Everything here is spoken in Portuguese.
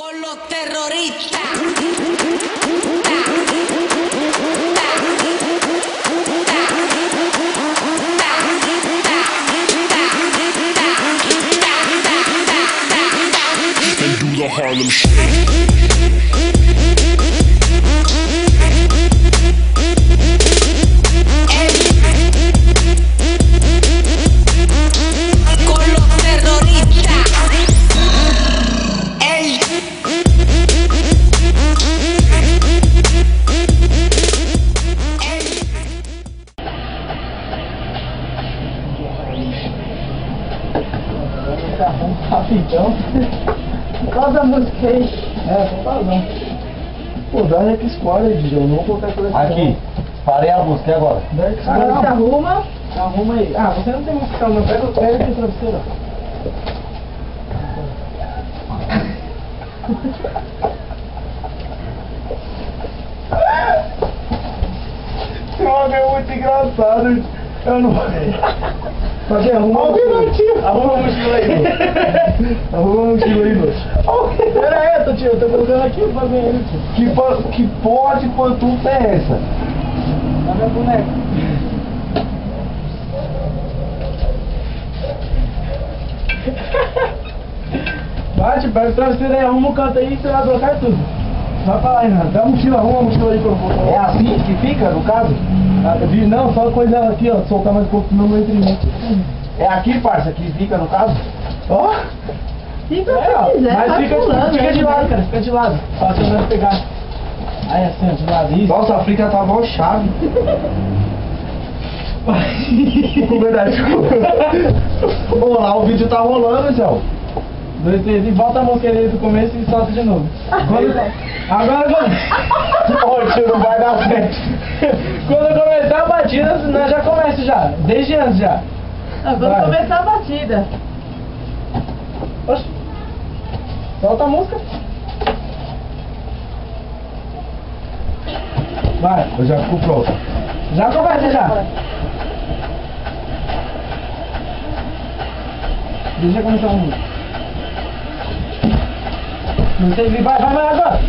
Con los terroristas. And do the Harlem Shake. Rapidão. Qual da música aí? Vamos. Pô, dá que escolhe, Didi. Eu não vou colocar coisa Aqui, parei a música, e agora? Dá que escolhe. Agora arruma. Arruma aí. Ah, você não tem música não. Pega aqui o travesseiro. Esse homem é muito engraçado. Eu não vou. Fazer arruma a mochila. Arruma a mochila aí, Arruma a mochila aí, Pera aí, tio, eu tô colocando aqui pra ver ele, tio. Que pode pantufa é essa? Tá minha boneca. Bate, pega o travesseiro aí, arruma o canto aí e você vai trocar tudo. Vai pra lá, Renato. Dá a mochila, arruma a mochila aí pra eu colocar. É assim que fica, no caso? Não, só coisa ela aqui, ó. Soltar mais um pouco, senão não entra em mim. É aqui, parça, que fica, no caso? Ó! Fica ó. se quiser, Mas vai fica pulando, de né? lado, cara. Fica de lado. Só você vai pegar. Aí assim, ó, de lado. Isso. Nossa, a Frica tá mó chave. Verdade. Pô, lá o vídeo tá rolando, Zé. 2, 3, e volta a mão querida do começo e solta de novo. Agora. Ô, tio, não vai dar certo. Quando começar a batida, nós já começa já. Desde antes já. Quando Vai. começar a batida. Oxi. Solta a música. Vai. Eu já fico pronto. Já começa já. Deixa eu começar a música. Não sei, vai agora.